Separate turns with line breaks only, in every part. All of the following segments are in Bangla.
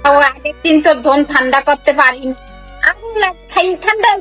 আগের দিন তো ধন ঠান্ডা করতে পারিনি, আগুন লাগে খাই ঠান্ডা।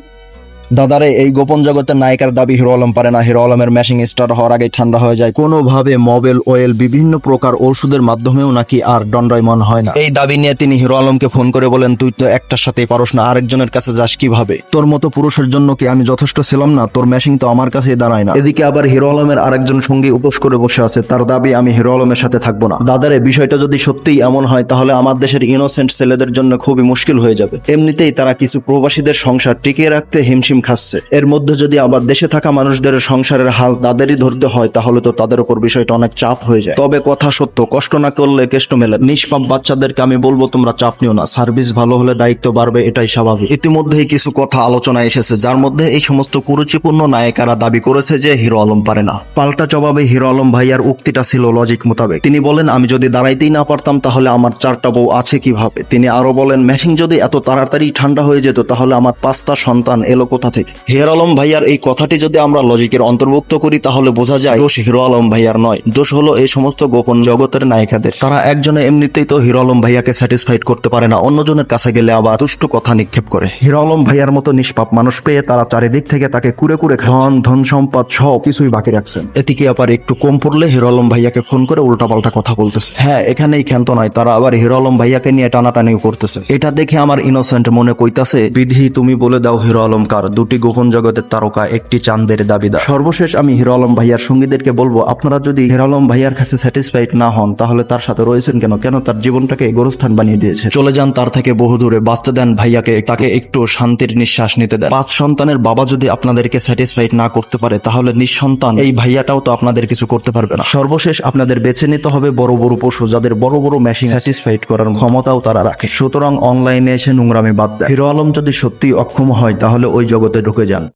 দাদারে, এই গোপন জগতের নায়িকার দাবি হিরো আলম পারে না। হিরো আলমের মেশিং স্টার্ট হওয়ার আগে ঠান্ডা হয়ে যায় কোনোভাবে। মোবিল অয়েল বিভিন্ন প্রকার ওষুধের মাধ্যমেও নাকি আর দণ্ডায়মান হয় না। এই দাবি নিয়ে তিনি হিরো আলমকে ফোন করে বলেন, তুই তো একটার সাথেই পারস না, আরেকজনের কাছে যাস কিভাবে? তোর মতো পুরুষের জন্য কি আমি যথেষ্ট ছিলাম না? তোর মেশিং তো আমার কাছেই দাঁড়ায় না। এদিকে আবার হিরো আলমের আরেকজন সঙ্গী উপোস করে বসে আছে, তার দাবি আমি হিরো আলমের সাথে থাকবো না। দাদারে, বিষয়টা যদি সত্যিই এমন হয় তাহলে আমার দেশের ইনোসেন্ট ছেলেদের জন্য খুবই মুশকিল হয়ে যাবে। এমনিতেই তারা কিছু প্রবাসীদের সংসার টিকিয়ে রাখতে হিমশিম খাচ্ছে, এর মধ্যে যদি আবার দেশে থাকা মানুষদের সংসারের হাল তাদেরই ধরতে হয় তাহলে তো তাদের উপর বিষয়টা অনেক চাপ হয়ে যায়। তবে কথা সত্য, কষ্ট না করলে কেষ্ট মেলে। নিষ্পাপ বাচ্চাদেরকে আমি বলবো তোমরা চাপ নিও না, সার্ভিস ভালো হলে দায়িত্ব বাড়বে, এটাই স্বাভাবিক। ইতিমধ্যেই কিছু কথা আলোচনায় এসেছে, যার মধ্যে এই সমস্ত কুরুচিপূর্ণ নায়িকারা দাবি করেছে যে হিরো আলম পারে না। পাল্টা জবাবে হিরো আলম ভাইয়ার উক্তিটা ছিল লজিক মোতাবেক। তিনি বলেন, আমি যদি দাঁড়াইতেই না পারতাম তাহলে আমার 4টা বউ আছে কিভাবে? তিনি আরো বলেন, মেশিন যদি এত তাড়াতাড়ি ঠান্ডা হয়ে যেত তাহলে আমার 5টা সন্তান এলো কোথা থেকে? হিরো আলম ভাইয়ার এই কথাটি যদি আমরা লজিকের অন্তর্ভুক্ত করি তাহলে বোঝা যায় দোষ হিরো আলম ভাইয়ার নয়, দোষ হলো এই সমস্ত গোপন জগতের নায়িকাদের। তারা একজনে এমনিতেই তো হিরো আলম ভাইয়াকে স্যাটিসফাইড করতে পারে না, অন্যজনের কাছে গেলে আবার দুষ্টু কথা নিক্ষেপ করে। হিরো আলম ভাইয়ার মতো নিষ্পাপ মানুষ পেয়ে তারা চারিদিক থেকে তাকে কুরে কুরে ধন সম্পদ সব কিছুই বাকি রাখছেন। এদিকে আবার একটু কম পড়লে হিরো আলম ভাইয়াকে ফোন করে উল্টাপাল্টা কথা বলতেছে। হ্যাঁ, এখানেই ক্ষান্ত নয়, তারা আবার হিরো আলম ভাইয়াকে নিয়ে টানাটানিও করতেছে। এটা দেখে আমার ইনোসেন্ট মনে কইতাছে, বিধি তুমি বলে দাও হিরো আলম কার? দুটি গোপন জগতের তারকা, একটি চাঁদের দাবিদার। সর্বশেষ আমি হিরো আলম ভাইয়ার সঙ্গীদেরকে বলবো, আপনারা যদি হিরো আলম ভাইয়ার কাছে স্যাটিসফাইড না হন তাহলে তার সাথে রয়েছেন কেন? কেন তার জীবনটাকে গোরস্থান বানিয়ে দিয়েছে? চলে যান তার থেকে বহু দূরে, বাঁচতে দেন ভাইয়াকে, তাকে একটু শান্তির নিঃশ্বাস নিতে দেন। 5 সন্তানের বাবা যদি আপনাদেরকে স্যাটিসফাইড না করতে পারে তাহলে নিঃসন্তান এই ভাইয়াটাও তো আপনাদের কিছু করতে পারবে না। সর্বশেষ আপনাদের বেছে নিতে হবে বড় বড় পশু, যাদের বড় বড় মেশিন স্যাটিসফাইড করার ক্ষমতাও তারা রাখে। সুতরাং অনলাইনে এসে নোংরামি বাদ দেয়। হিরো আলম যদি সত্যি অক্ষম হয় তাহলে ওই জগতে ঢুকে যান।